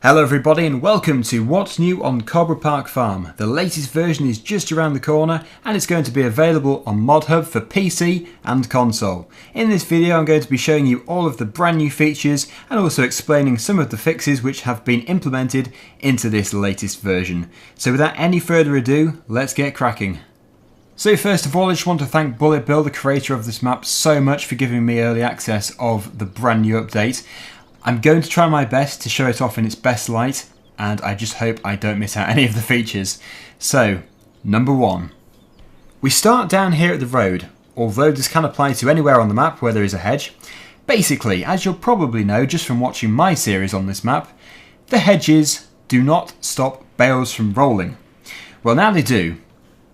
Hello everybody and welcome to What's New on Coldborough Park Farm. The latest version is just around the corner and it's going to be available on ModHub for PC and console. In this video I'm going to be showing you all of the brand new features and also explaining some of the fixes which have been implemented into this latest version. So without any further ado, let's get cracking. So first of all, I just want to thank Bullet Bill, the creator of this map, so much for giving me early access of the brand new update. I'm going to try my best to show it off in its best light, and I just hope I don't miss out any of the features. So, number one. We start down here at the road, although this can apply to anywhere on the map where there is a hedge. Basically, as you'll probably know just from watching my series on this map, the hedges do not stop bales from rolling. Well, now they do.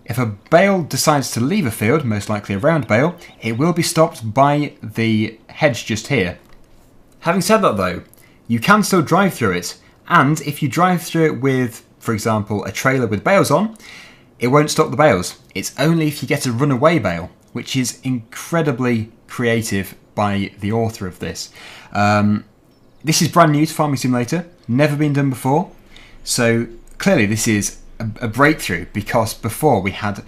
If a bale decides to leave a field, most likely a round bale, it will be stopped by the hedge just here. Having said that though, you can still drive through it, and if you drive through it with, for example, a trailer with bales on, it won't stop the bales. It's only if you get a runaway bale, which is incredibly creative by the author of this. This is brand new to Farming Simulator, never been done before, so clearly this is a breakthrough, because before we had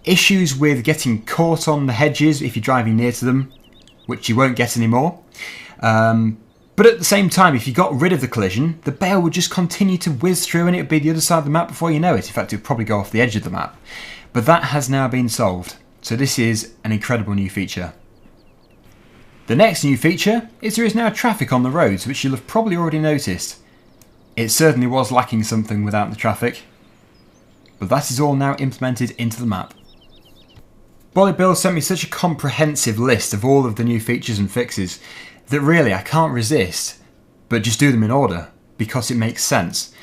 issues with getting caught on the hedges if you're driving near to them, which you won't get anymore. But at the same time, if you got rid of the collision, the bale would just continue to whiz through and it would be the other side of the map before you know it. In fact, it would probably go off the edge of the map. But that has now been solved. So this is an incredible new feature. The next new feature is there is now traffic on the roads, which you'll have probably already noticed. It certainly was lacking something without the traffic. But that is all now implemented into the map. Bullet Bill sent me such a comprehensive list of all of the new features and fixes that really I can't resist but just do them in order because it makes sense.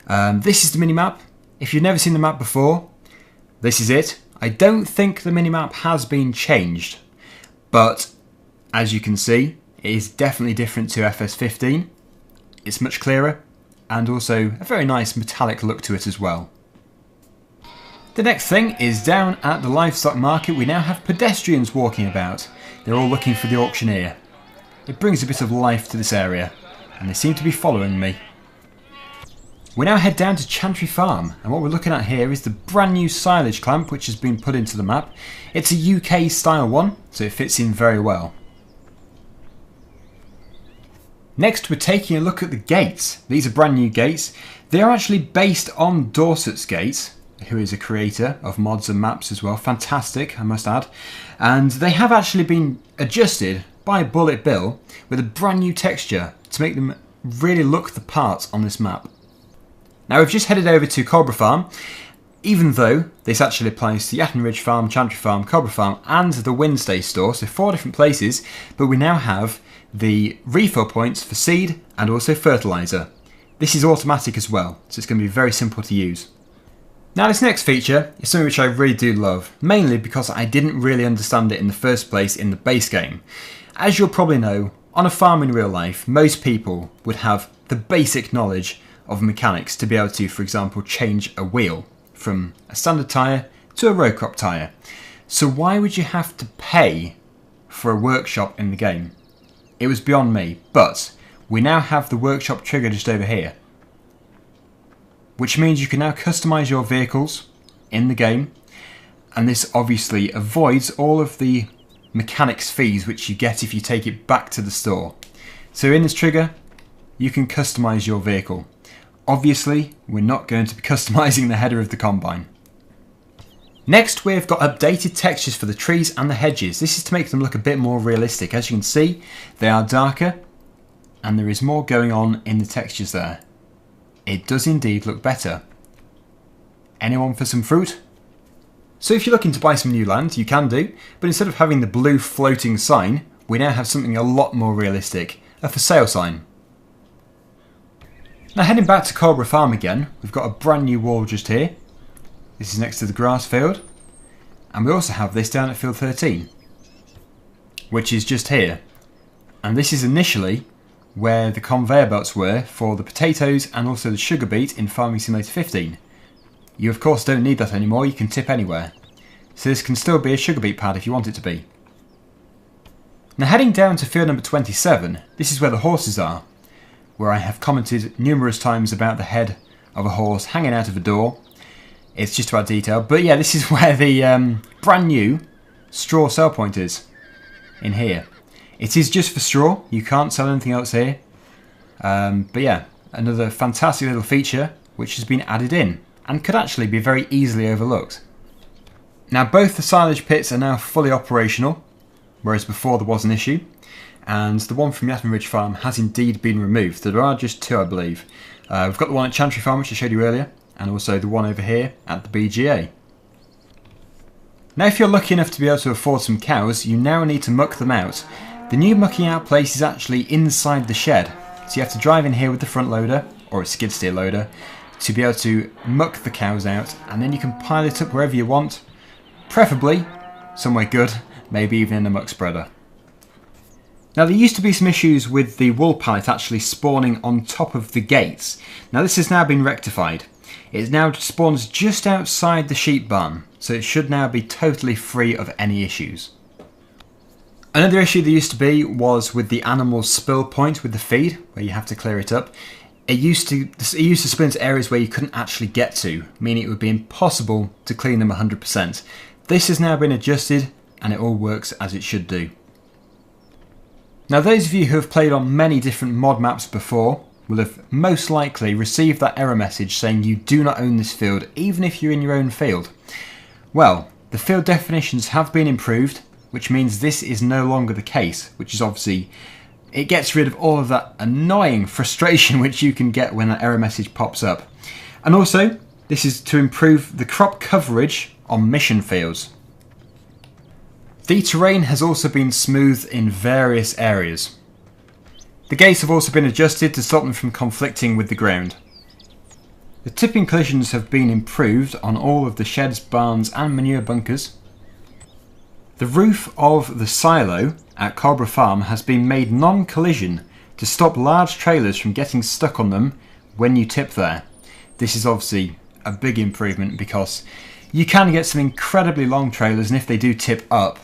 This is the minimap. If you've never seen the map before, this is it. I don't think the minimap has been changed, but as you can see, it is definitely different to FS15. It's much clearer and also a very nice metallic look to it as well. The next thing is down at the livestock market we now have pedestrians walking about. They're all looking for the auctioneer. It brings a bit of life to this area, and they seem to be following me. We now head down to Chantry Farm, and what we're looking at here is the brand new silage clamp which has been put into the map. It's a UK style one, so it fits in very well. Next we're taking a look at the gates. These are brand new gates. They are actually based on Dorset's gates, who is a creator of mods and maps as well. Fantastic, I must add. And they have actually been adjusted by Bullet Bill with a brand new texture to make them really look the part on this map. Now we've just headed over to Coldborough Farm, even though this actually applies to Yatton Ridge Farm, Chantry Farm, Coldborough Farm and the Wednesday store, so 4 different places, but we now have the refill points for seed and also fertiliser. This is automatic as well, so it's going to be very simple to use. Now this next feature is something which I really do love, mainly because I didn't really understand it in the first place in the base game. As you'll probably know, on a farm in real life, most people would have the basic knowledge of mechanics to be able to, for example, change a wheel from a standard tyre to a row crop tyre. So why would you have to pay for a workshop in the game? It was beyond me, but we now have the workshop trigger just over here, which means you can now customise your vehicles in the game, and this obviously avoids all of the mechanics fees which you get if you take it back to the store. So in this trigger you can customise your vehicle. Obviously we're not going to be customising the header of the combine. Next we've got updated textures for the trees and the hedges. This is to make them look a bit more realistic. As you can see, they are darker and there is more going on in the textures there. It does indeed look better. Anyone for some fruit? So if you're looking to buy some new land, you can do, but instead of having the blue floating sign, we now have something a lot more realistic, a for sale sign. Now heading back to Coldborough Farm again, we've got a brand new wall just here. This is next to the grass field, and we also have this down at field 13, which is just here. And this is initially where the conveyor belts were for the potatoes and also the sugar beet in Farming Simulator 15. You of course don't need that anymore, you can tip anywhere. So this can still be a sugar beet pad if you want it to be. Now heading down to field number 27, this is where the horses are. where I have commented numerous times about the head of a horse hanging out of a door. It's just about detail. But yeah, this is where the brand new straw sell point is. In here. It is just for straw. You can't sell anything else here. But yeah, another fantastic little feature which has been added in and could actually be very easily overlooked. Now both the silage pits are now fully operational, whereas before there was an issue. And the one from the Ridge farm has indeed been removed. There are just two, I believe. We've got the one at Chantry Farm, which I showed you earlier, and also the one over here at the BGA. Now if you're lucky enough to be able to afford some cows, you now need to muck them out. The new mucking out place is actually inside the shed, so you have to drive in here with the front loader, or a skid steer loader, to be able to muck the cows out, and then you can pile it up wherever you want, preferably somewhere good, maybe even in a muck spreader. Now there used to be some issues with the wool pallet actually spawning on top of the gates. Now this has now been rectified. It now spawns just outside the sheep barn, so it should now be totally free of any issues. Another issue there used to be was with the animal's spill point with the feed, where you have to clear it up. It used to spill into areas where you couldn't actually get to, meaning it would be impossible to clean them 100%. This has now been adjusted and it all works as it should do. Now those of you who have played on many different mod maps before will have most likely received that error message saying you do not own this field, even if you're in your own field. Well, the field definitions have been improved, which means this is no longer the case, which is obviously, it gets rid of all of that annoying frustration which you can get when that error message pops up. And also, this is to improve the crop coverage on mission fields. The terrain has also been smoothed in various areas. The gates have also been adjusted to stop them from conflicting with the ground. The tipping collisions have been improved on all of the sheds, barns and manure bunkers. The roof of the silo at Coldborough Farm has been made non-collision to stop large trailers from getting stuck on them when you tip there. This is obviously a big improvement because you can get some incredibly long trailers, and if they do tip up,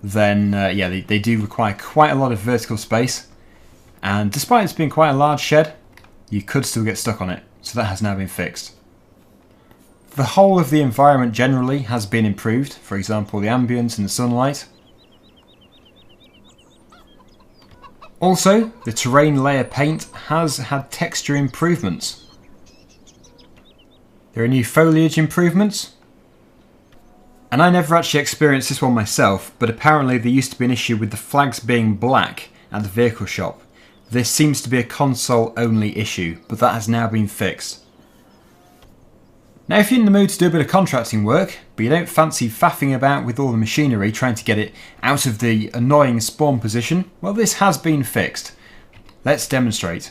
then yeah, they do require quite a lot of vertical space. And despite it being quite a large shed, you could still get stuck on it, so that has now been fixed. The whole of the environment generally has been improved, for example the ambience and the sunlight. Also, the terrain layer paint has had texture improvements. There are new foliage improvements. And I never actually experienced this one myself, but apparently there used to be an issue with the flags being black at the vehicle shop. This seems to be a console only issue, but that has now been fixed. Now if you're in the mood to do a bit of contracting work, but you don't fancy faffing about with all the machinery trying to get it out of the annoying spawn position, well this has been fixed. Let's demonstrate.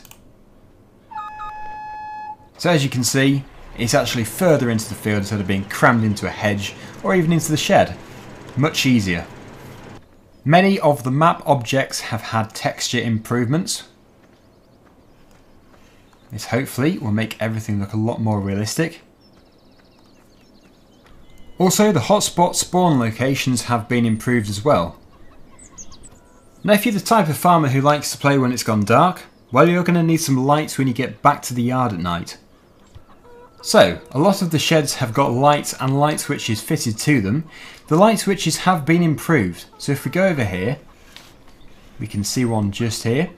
So as you can see, it's actually further into the field instead of being crammed into a hedge or even into the shed. Much easier. Many of the map objects have had texture improvements. This hopefully will make everything look a lot more realistic. Also, the hotspot spawn locations have been improved as well. Now if you're the type of farmer who likes to play when it's gone dark, well you're going to need some lights when you get back to the yard at night. So, a lot of the sheds have got lights and light switches fitted to them. The light switches have been improved, so if we go over here, we can see one just here,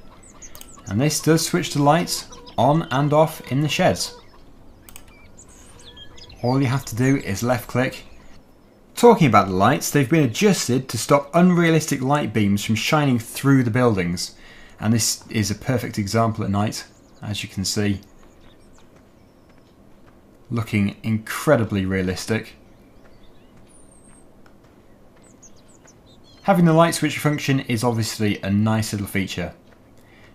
and this does switch the lights on and off in the sheds. All you have to do is left click. Talking about the lights, they've been adjusted to stop unrealistic light beams from shining through the buildings, and this is a perfect example at night, as you can see. Looking incredibly realistic. Having the light switch function is obviously a nice little feature,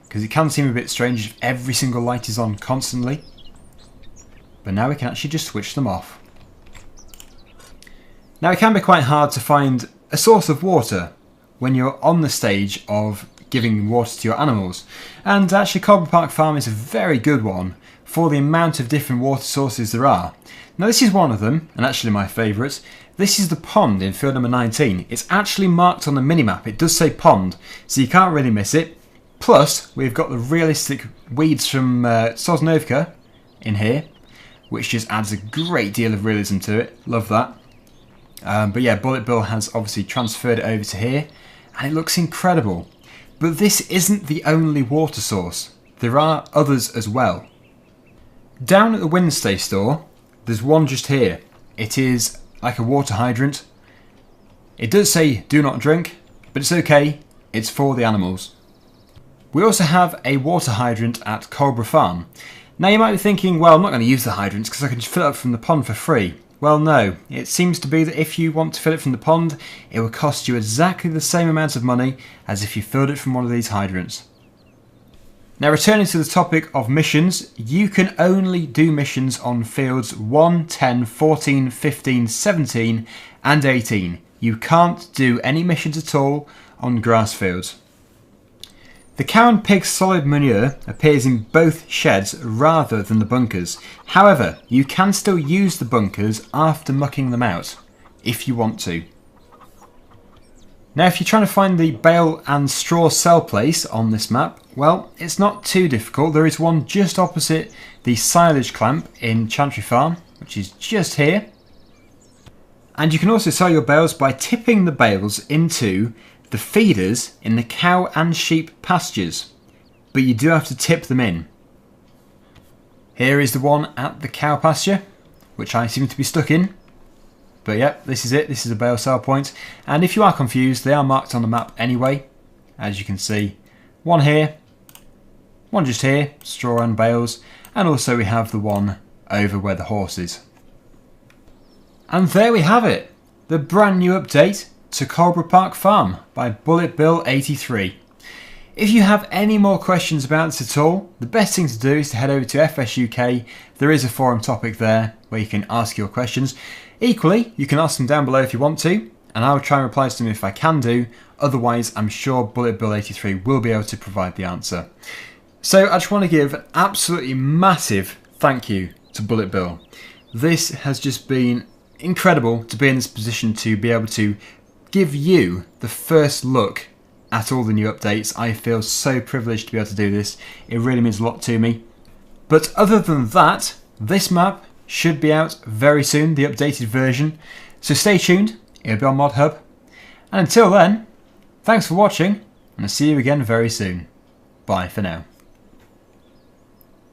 because it can seem a bit strange if every single light is on constantly, but now we can actually just switch them off. Now it can be quite hard to find a source of water when you're on the stage of giving water to your animals, and actually Coldborough Park Farm is a very good one for the amount of different water sources there are. Now this is one of them, and actually my favourite. This is the pond in field number 19. It's actually marked on the minimap. It does say pond, so you can't really miss it. Plus, we've got the realistic weeds from Sosnovka in here, which just adds a great deal of realism to it. Love that. But yeah, Bullet Bill has obviously transferred it over to here, and it looks incredible. But this isn't the only water source. There are others as well. Down at the Wednesday store, there's one just here. It is like a water hydrant. It does say do not drink, but it's okay, it's for the animals. We also have a water hydrant at Coldborough Farm. Now you might be thinking, well, I'm not going to use the hydrants because I can just fill it up from the pond for free. Well, no. It seems to be that if you want to fill it from the pond, it will cost you exactly the same amount of money as if you filled it from one of these hydrants. Now, returning to the topic of missions, you can only do missions on fields 1, 10, 14, 15, 17 and 18. You can't do any missions at all on grass fields. The cow and pig solid manure appears in both sheds rather than the bunkers. However, you can still use the bunkers after mucking them out, if you want to. Now, if you're trying to find the bale and straw sell place on this map, well, it's not too difficult. There is one just opposite the silage clamp in Chantry Farm, which is just here. And you can also sell your bales by tipping the bales into the feeders in the cow and sheep pastures, but you do have to tip them in. Here is the one at the cow pasture, which I seem to be stuck in. But yep, this is it. This is a bale sale point. And if you are confused, they are marked on the map anyway. As you can see, one here, one just here, straw and bales, and also we have the one over where the horse is. And there we have it, the brand new update to Coldborough Park Farm by Bullet Bill 83. If you have any more questions about this at all, the best thing to do is to head over to FS UK. There is a forum topic there where you can ask your questions. Equally, you can ask them down below if you want to, and I will try and reply to them if I can do. Otherwise, I'm sure Bullet Bill 83 will be able to provide the answer. So I just want to give an absolutely massive thank you to Bullet Bill. This has just been incredible to be in this position to be able to give you the first look at all the new updates. I feel so privileged to be able to do this. It really means a lot to me. But other than that, this map should be out very soon, the updated version. So stay tuned, it'll be on Mod Hub. And until then, thanks for watching, and I'll see you again very soon. Bye for now.